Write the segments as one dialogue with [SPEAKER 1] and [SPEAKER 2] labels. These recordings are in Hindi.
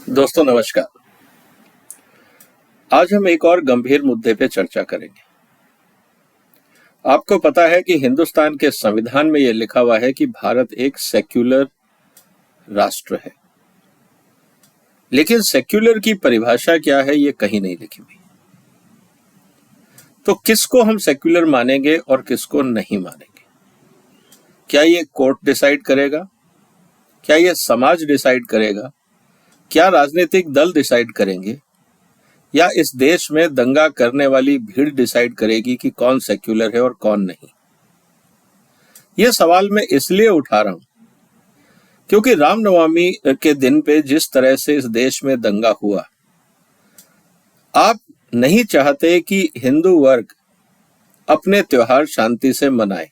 [SPEAKER 1] दोस्तों नमस्कार। आज हम एक और गंभीर मुद्दे पे चर्चा करेंगे। आपको पता है कि हिंदुस्तान के संविधान में यह लिखा हुआ है कि भारत एक सेक्युलर राष्ट्र है, लेकिन सेक्युलर की परिभाषा क्या है ये कहीं नहीं लिखी हुई। तो किसको हम सेक्युलर मानेंगे और किसको नहीं मानेंगे? क्या ये कोर्ट डिसाइड करेगा? क्या ये समाज डिसाइड करेगा? क्या राजनीतिक दल डिसाइड करेंगे? या इस देश में दंगा करने वाली भीड़ डिसाइड करेगी कि कौन सेक्युलर है और कौन नहीं? यह सवाल मैं इसलिए उठा रहा हूं क्योंकि रामनवमी के दिन पे जिस तरह से इस देश में दंगा हुआ, आप नहीं चाहते कि हिंदू वर्ग अपने त्योहार शांति से मनाए।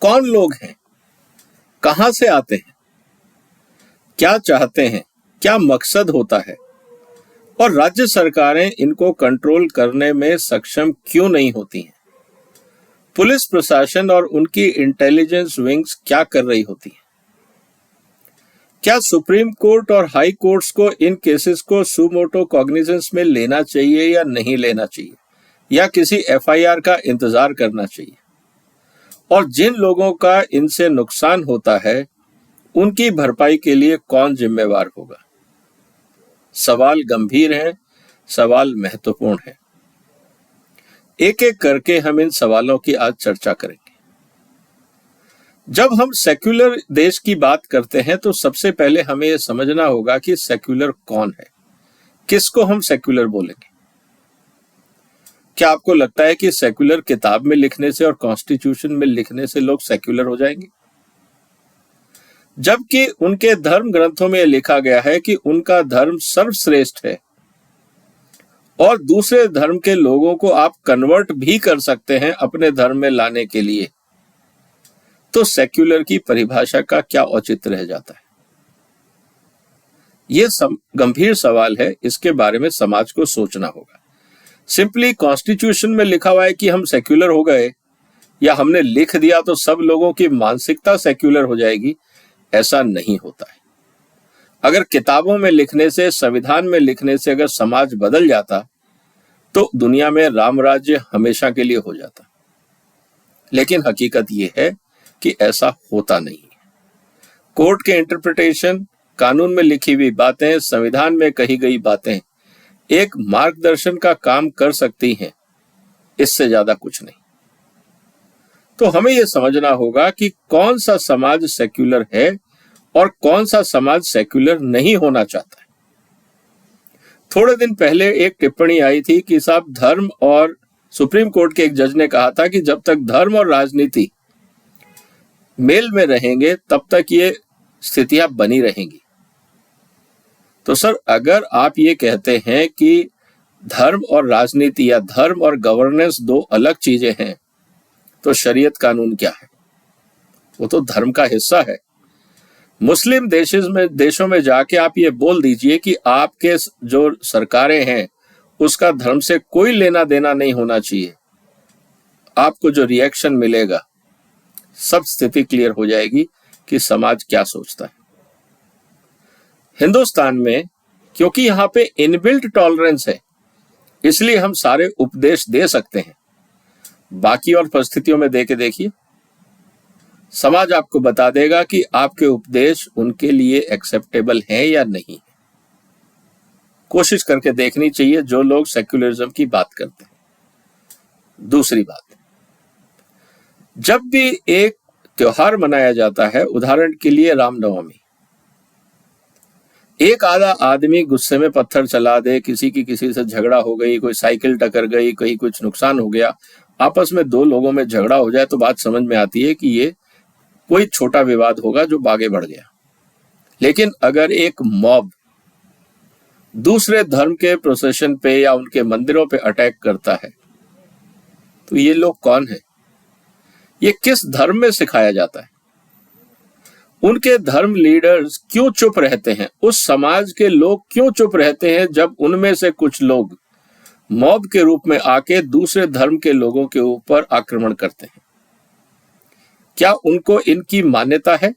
[SPEAKER 1] कौन लोग हैं? कहां से आते हैं? क्या चाहते हैं? क्या मकसद होता है? और राज्य सरकारें इनको कंट्रोल करने में सक्षम क्यों नहीं होती हैं? पुलिस प्रशासन और उनकी इंटेलिजेंस विंग्स क्या कर रही होती हैं? क्या सुप्रीम कोर्ट और हाई कोर्ट्स को इन केसेस को सुमोटो कॉग्निजेंस में लेना चाहिए या नहीं लेना चाहिए, या किसी एफआईआर का इंतजार करना चाहिए? और जिन लोगों का इनसे नुकसान होता है उनकी भरपाई के लिए कौन जिम्मेवार होगा? सवाल गंभीर है, सवाल महत्वपूर्ण है। एक एक करके हम इन सवालों की आज चर्चा करेंगे। जब हम सेक्युलर देश की बात करते हैं तो सबसे पहले हमें यह समझना होगा कि सेक्युलर कौन है, किसको हम सेक्युलर बोलेंगे। क्या आपको लगता है कि सेक्युलर किताब में लिखने से और कॉन्स्टिट्यूशन में लिखने से लोग सेक्युलर हो जाएंगे? जबकि उनके धर्म ग्रंथों में लिखा गया है कि उनका धर्म सर्वश्रेष्ठ है और दूसरे धर्म के लोगों को आप कन्वर्ट भी कर सकते हैं अपने धर्म में लाने के लिए। तो सेक्युलर की परिभाषा का क्या औचित्य रह जाता है? यह गंभीर सवाल है, इसके बारे में समाज को सोचना होगा। सिंपली कॉन्स्टिट्यूशन में लिखा हुआ है कि हम सेक्युलर हो गए या हमने लिख दिया तो सब लोगों की मानसिकता सेक्युलर हो जाएगी, ऐसा नहीं होता है। अगर किताबों में लिखने से, संविधान में लिखने से अगर समाज बदल जाता तो दुनिया में राम राज्य हमेशा के लिए हो जाता। लेकिन हकीकत यह है कि ऐसा होता नहीं है। कोर्ट के इंटरप्रिटेशन, कानून में लिखी हुई बातें, संविधान में कही गई बातें एक मार्गदर्शन का काम कर सकती हैं, इससे ज्यादा कुछ नहीं। तो हमें यह समझना होगा कि कौन सा समाज सेक्युलर है और कौन सा समाज सेक्युलर नहीं होना चाहता है। थोड़े दिन पहले एक टिप्पणी आई थी कि साहब धर्म, और सुप्रीम कोर्ट के एक जज ने कहा था कि जब तक धर्म और राजनीति मेल में रहेंगे तब तक ये स्थितियां बनी रहेंगी। तो सर, अगर आप ये कहते हैं कि धर्म और राजनीति या धर्म और गवर्नेंस दो अलग चीजें हैं, तो शरीयत कानून क्या है? वो तो धर्म का हिस्सा है। मुस्लिम देशों में जाके आप ये बोल दीजिए कि आपके जो सरकारें हैं उसका धर्म से कोई लेना देना नहीं होना चाहिए, आपको जो रिएक्शन मिलेगा, सब स्थिति क्लियर हो जाएगी कि समाज क्या सोचता है। हिंदुस्तान में क्योंकि यहां पे इनबिल्ट टॉलरेंस है, इसलिए हम सारे उपदेश दे सकते हैं। बाकी और परिस्थितियों में दे के देखिए, समाज आपको बता देगा कि आपके उपदेश उनके लिए एक्सेप्टेबल हैं या नहीं। कोशिश करके देखनी चाहिए जो लोग सेक्युलरिज्म की बात करते हैं। दूसरी बात, जब भी एक त्योहार मनाया जाता है, उदाहरण के लिए रामनवमी, एक आधा आदमी गुस्से में पत्थर चला दे, किसी से झगड़ा हो गई, कोई साइकिल टकर गई, कहीं कुछ नुकसान हो गया, आपस में दो लोगों में झगड़ा हो जाए तो बात समझ में आती है कि ये कोई छोटा विवाद होगा जो आगे बढ़ गया। लेकिन अगर एक मॉब दूसरे धर्म के प्रोसेशन पे या उनके मंदिरों पे अटैक करता है, तो ये लोग कौन है? ये किस धर्म में सिखाया जाता है? उनके धर्म लीडर्स क्यों चुप रहते हैं? उस समाज के लोग क्यों चुप रहते हैं जब उनमें से कुछ लोग मॉब के रूप में आके दूसरे धर्म के लोगों के ऊपर आक्रमण करते हैं? क्या उनको इनकी मान्यता है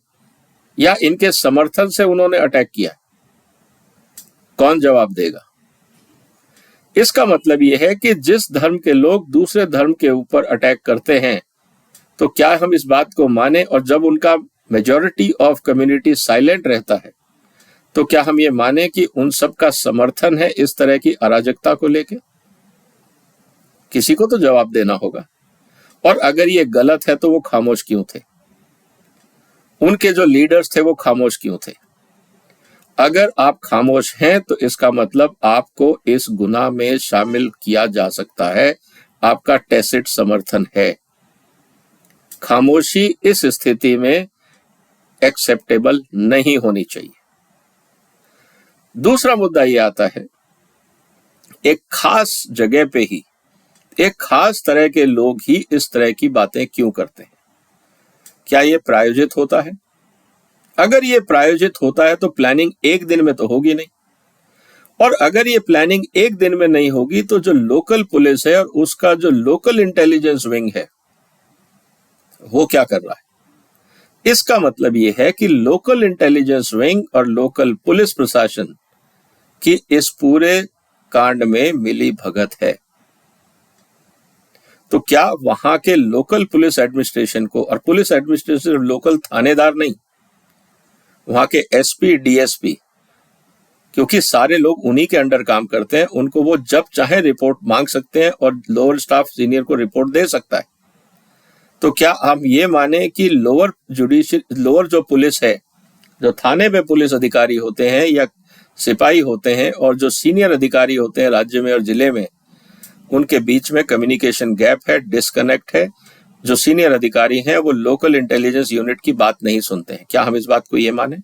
[SPEAKER 1] या इनके समर्थन से उन्होंने अटैक किया? कौन जवाब देगा? इसका मतलब यह है कि जिस धर्म के लोग दूसरे धर्म के ऊपर अटैक करते हैं, तो क्या हम इस बात को माने, और जब उनका मेजॉरिटी ऑफ कम्युनिटी साइलेंट रहता है, तो क्या हम ये माने कि उन सब का समर्थन है इस तरह की अराजकता को लेके? किसी को तो जवाब देना होगा। और अगर ये गलत है तो वो खामोश क्यों थे? उनके जो लीडर्स थे वो खामोश क्यों थे? अगर आप खामोश हैं तो इसका मतलब आपको इस गुनाह में शामिल किया जा सकता है, आपका टैसिट समर्थन है। खामोशी इस स्थिति में एक्सेप्टेबल नहीं होनी चाहिए। दूसरा मुद्दा यह आता है, एक खास जगह पे ही एक खास तरह के लोग ही इस तरह की बातें क्यों करते हैं? क्या यह प्रायोजित होता है? अगर यह प्रायोजित होता है तो प्लानिंग एक दिन में तो होगी नहीं, और अगर ये प्लानिंग एक दिन में नहीं होगी तो जो लोकल पुलिस है और उसका जो लोकल इंटेलिजेंस विंग है वो क्या कर रहा है? इसका मतलब यह है कि लोकल इंटेलिजेंस विंग और लोकल पुलिस प्रशासन की इस पूरे कांड में मिली भगत है। तो क्या वहां के लोकल पुलिस एडमिनिस्ट्रेशन को, और पुलिस एडमिनिस्ट्रेशन लोकल थानेदार नहीं, वहां के एसपी डीएसपी, क्योंकि सारे लोग उन्हीं के अंडर काम करते हैं, उनको वो जब चाहे रिपोर्ट मांग सकते हैं और लोअर स्टाफ सीनियर को रिपोर्ट दे सकता है। तो क्या हम ये माने कि लोअर जो पुलिस है, जो थाने पे पुलिस अधिकारी होते हैं या सिपाही होते हैं, और जो सीनियर अधिकारी होते हैं राज्य में और जिले में, उनके बीच में कम्युनिकेशन गैप है, डिस्कनेक्ट है। जो सीनियर अधिकारी हैं वो लोकल इंटेलिजेंस यूनिट की बात नहीं सुनते हैं। क्या हम इस बात को ये माने?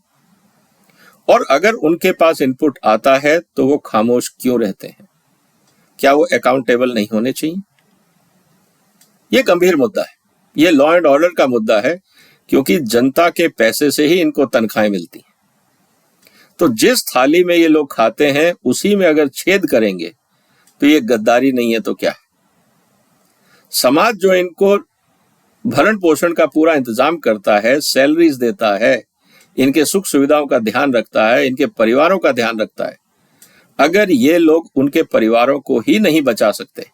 [SPEAKER 1] और अगर उनके पास इनपुट आता है तो वो खामोश क्यों रहते हैं? क्या वो अकाउंटेबल नहीं होने चाहिए? ये गंभीर मुद्दा है, ये लॉ एंड ऑर्डर का मुद्दा है, क्योंकि जनता के पैसे से ही इनको तनख्वाहें मिलती हैं। तो जिस थाली में ये लोग खाते हैं उसी में अगर छेद करेंगे तो ये गद्दारी नहीं है तो क्या है? समाज जो इनको भरण पोषण का पूरा इंतजाम करता है, सैलरीज देता है, इनके सुख सुविधाओं का ध्यान रखता है, इनके परिवारों का ध्यान रखता है, अगर ये लोग उनके परिवारों को ही नहीं बचा सकते,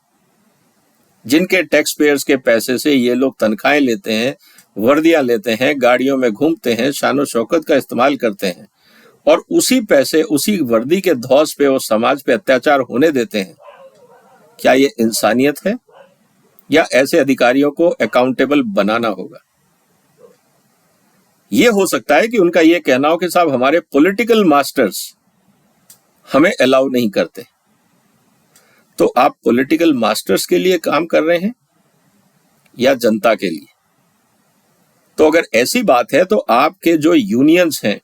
[SPEAKER 1] जिनके टैक्स पेयर्स के पैसे से ये लोग तनख्वाहें लेते हैं, वर्दियां लेते हैं, गाड़ियों में घूमते हैं, शानो शौकत का इस्तेमाल करते हैं, और उसी पैसे, उसी वर्दी के धौस पे वो समाज पे अत्याचार होने देते हैं, क्या ये इंसानियत है? या ऐसे अधिकारियों को अकाउंटेबल बनाना होगा? यह हो सकता है कि उनका यह कहना हो कि साहब हमारे पॉलिटिकल मास्टर्स हमें अलाउ नहीं करते। तो आप पॉलिटिकल मास्टर्स के लिए काम कर रहे हैं या जनता के लिए? तो अगर ऐसी बात है तो आपके जो यूनियंस हैं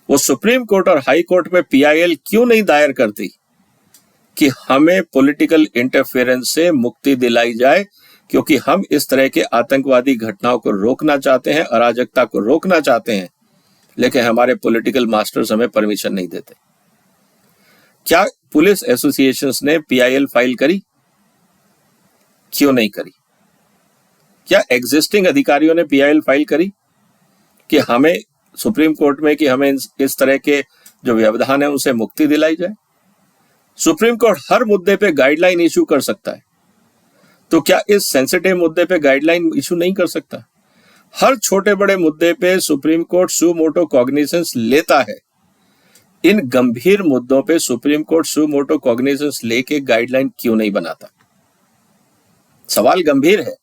[SPEAKER 1] वो सुप्रीम कोर्ट और हाई कोर्ट में पीआईएल क्यों नहीं दायर करती कि हमें पॉलिटिकल इंटरफेरेंस से मुक्ति दिलाई जाए, क्योंकि हम इस तरह के आतंकवादी घटनाओं को रोकना चाहते हैं, अराजकता को रोकना चाहते हैं, लेकिन हमारे पॉलिटिकल मास्टर्स हमें परमिशन नहीं देते। क्या पुलिस एसोसिएशंस ने पीआईएल फाइल करी? क्यों नहीं करी? क्या एग्जिस्टिंग अधिकारियों ने पीआईएल फाइल करी कि हमें सुप्रीम कोर्ट में कि हमें इस तरह के जो व्यवधान है उनसे मुक्ति दिलाई जाए? सुप्रीम कोर्ट हर मुद्दे पे गाइडलाइन इशू कर सकता है, तो क्या इस सेंसिटिव मुद्दे पे गाइडलाइन इशू नहीं कर सकता? हर छोटे बड़े मुद्दे पे सुप्रीम कोर्ट सू मोटो कॉग्निजेंस लेता है। इन गंभीर मुद्दों पे सुप्रीम कोर्ट सू मोटो कॉग्निजेंस लेके गाइडलाइन क्यों नहीं बनाता? सवाल गंभीर है।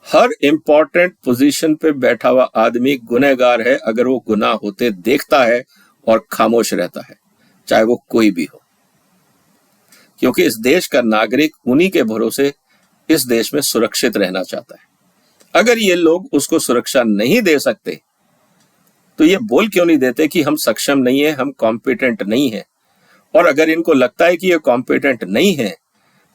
[SPEAKER 1] हर इंपॉर्टेंट पोजीशन पे बैठा हुआ आदमी गुनहगार है अगर वो गुनाह होते देखता है और खामोश रहता है, चाहे वो कोई भी हो, क्योंकि इस देश का नागरिक उन्हीं के भरोसे इस देश में सुरक्षित रहना चाहता है। अगर ये लोग उसको सुरक्षा नहीं दे सकते तो ये बोल क्यों नहीं देते कि हम सक्षम नहीं है, हम कॉम्पिटेंट नहीं है? और अगर इनको लगता है कि ये कॉम्पिटेंट नहीं है,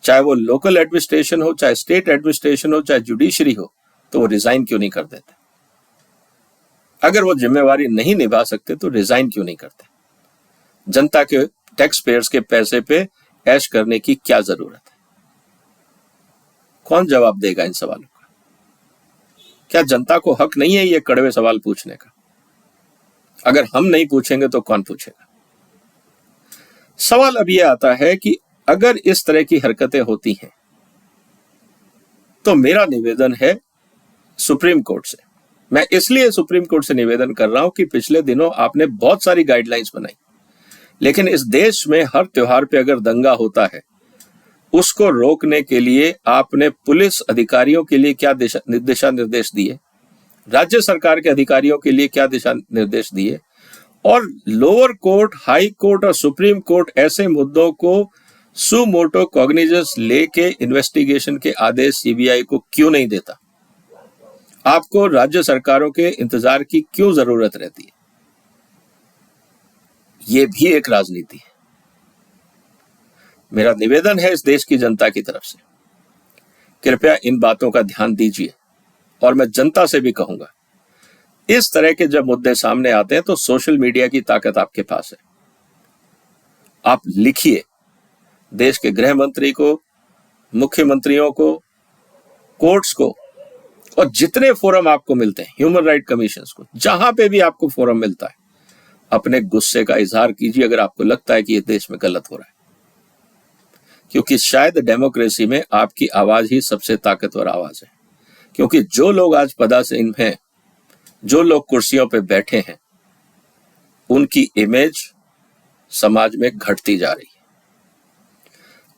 [SPEAKER 1] चाहे वो लोकल एडमिनिस्ट्रेशन हो, चाहे स्टेट एडमिनिस्ट्रेशन हो, चाहे जुडिशरी हो, तो वो रिजाइन क्यों नहीं कर देते? अगर वो जिम्मेवारी नहीं निभा सकते तो रिजाइन क्यों नहीं करते? जनता के टैक्स पेयर्स के पैसे पे ऐश करने की क्या जरूरत है? कौन जवाब देगा इन सवालों का? क्या जनता को हक नहीं है ये कड़वे सवाल पूछने का? अगर हम नहीं पूछेंगे तो कौन पूछेगा? सवाल अब यह आता है कि अगर इस तरह की हरकतें होती हैं तो मेरा निवेदन है सुप्रीम कोर्ट से। मैं इसलिए सुप्रीम कोर्ट से निवेदन कर रहा हूं कि पिछले दिनों आपने बहुत सारी गाइडलाइंस बनाई, लेकिन इस देश में हर त्योहार पे अगर दंगा होता है उसको रोकने के लिए आपने पुलिस अधिकारियों के लिए क्या दिशा निर्देश दिए, राज्य सरकार के अधिकारियों के लिए क्या दिशा निर्देश दिए, और लोअर कोर्ट, हाई कोर्ट और सुप्रीम कोर्ट ऐसे मुद्दों को सुमोटो कॉग्निजेंस लेके इन्वेस्टिगेशन के आदेश सीबीआई को क्यों नहीं देता? आपको राज्य सरकारों के इंतजार की क्यों जरूरत रहती है? यह भी एक राजनीति है। मेरा निवेदन है इस देश की जनता की तरफ से, कृपया इन बातों का ध्यान दीजिए। और मैं जनता से भी कहूंगा, इस तरह के जब मुद्दे सामने आते हैं तो सोशल मीडिया की ताकत आपके पास है। आप लिखिए देश के गृह मंत्री को, मुख्यमंत्रियों को, कोर्ट्स को, और जितने फोरम आपको मिलते हैं, ह्यूमन राइट कमीशंस को, जहां पे भी आपको फोरम मिलता है, अपने गुस्से का इजहार कीजिए अगर आपको लगता है कि ये देश में गलत हो रहा है। क्योंकि शायद डेमोक्रेसी में आपकी आवाज ही सबसे ताकतवर आवाज है। क्योंकि जो लोग आज पदासीन हैं, जो लोग कुर्सियों पे बैठे हैं, उनकी इमेज समाज में घटती जा रही है।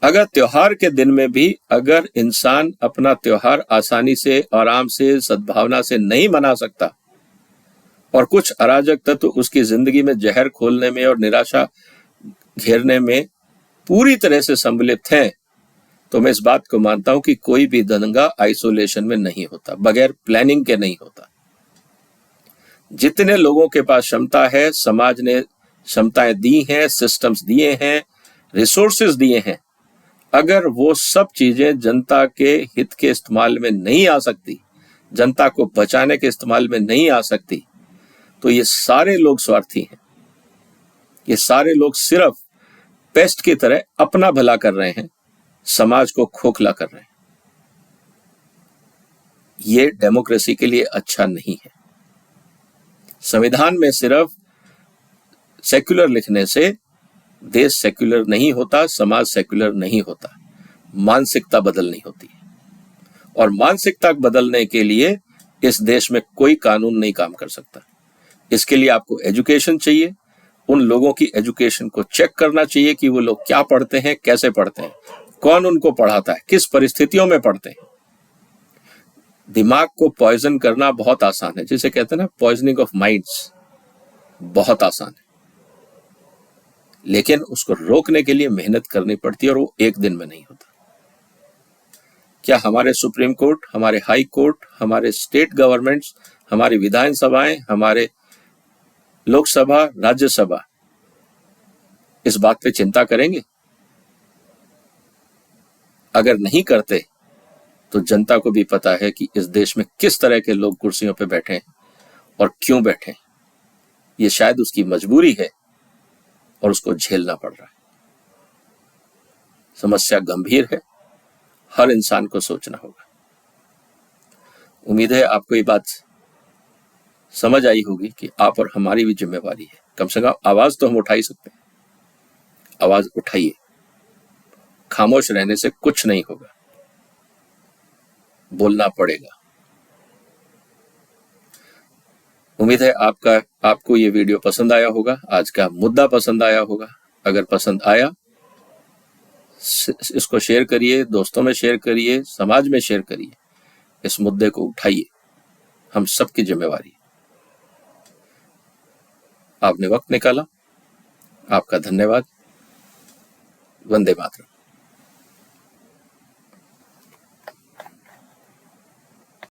[SPEAKER 1] अगर त्योहार के दिन में भी अगर इंसान अपना त्योहार आसानी से, आराम से, सद्भावना से नहीं मना सकता और कुछ अराजक तत्व उसकी जिंदगी में जहर खोलने में और निराशा घेरने में पूरी तरह से सम्मिलित हैं, तो मैं इस बात को मानता हूं कि कोई भी दंगा आइसोलेशन में नहीं होता, बगैर प्लानिंग के नहीं होता। जितने लोगों के पास क्षमता है, समाज ने क्षमताएं दी हैं, सिस्टम्स दिए हैं, रिसोर्सेज दिए हैं, अगर वो सब चीजें जनता के हित के इस्तेमाल में नहीं आ सकती, जनता को बचाने के इस्तेमाल में नहीं आ सकती, तो ये सारे लोग स्वार्थी हैं। ये सारे लोग सिर्फ पेस्ट की तरह अपना भला कर रहे हैं, समाज को खोखला कर रहे हैं। ये डेमोक्रेसी के लिए अच्छा नहीं है। संविधान में सिर्फ सेक्युलर लिखने से देश सेक्युलर नहीं होता, समाज सेक्युलर नहीं होता। मानसिकता बदलनी होती है, और मानसिकता बदलने के लिए इस देश में कोई कानून नहीं काम कर सकता। इसके लिए आपको एजुकेशन चाहिए। उन लोगों की एजुकेशन को चेक करना चाहिए कि वो लोग क्या पढ़ते हैं, कैसे पढ़ते हैं, कौन उनको पढ़ाता है, किस परिस्थितियों में पढ़ते हैं। दिमाग को पॉइजन करना बहुत आसान है, जिसे कहते हैं ना पॉइजनिंग ऑफ माइंड्स, बहुत आसान है, लेकिन उसको रोकने के लिए मेहनत करनी पड़ती है, और वो एक दिन में नहीं होता। क्या हमारे सुप्रीम कोर्ट, हमारे हाई कोर्ट, हमारे स्टेट गवर्नमेंट्स, हमारी विधानसभाएं, हमारे लोकसभा, राज्यसभा इस बात पे चिंता करेंगे? अगर नहीं करते तो जनता को भी पता है कि इस देश में किस तरह के लोग कुर्सियों पे बैठे हैं और क्यों बैठे हैं। ये शायद उसकी मजबूरी है और उसको झेलना पड़ रहा है। समस्या गंभीर है, हर इंसान को सोचना होगा। उम्मीद है आपको ये बात समझ आई होगी कि आप और हमारी भी जिम्मेवारी है। कम से कम आवाज तो हम उठा ही सकते हैं। आवाज उठाइए, खामोश रहने से कुछ नहीं होगा, बोलना पड़ेगा। उम्मीद है आपको ये वीडियो पसंद आया होगा, आज का मुद्दा पसंद आया होगा। अगर पसंद आया, इसको शेयर करिए, दोस्तों में शेयर करिए, समाज में शेयर करिए। इस मुद्दे को उठाइए, हम सबकी जिम्मेवारी है। आपने वक्त निकाला, आपका धन्यवाद। वंदे मातरम।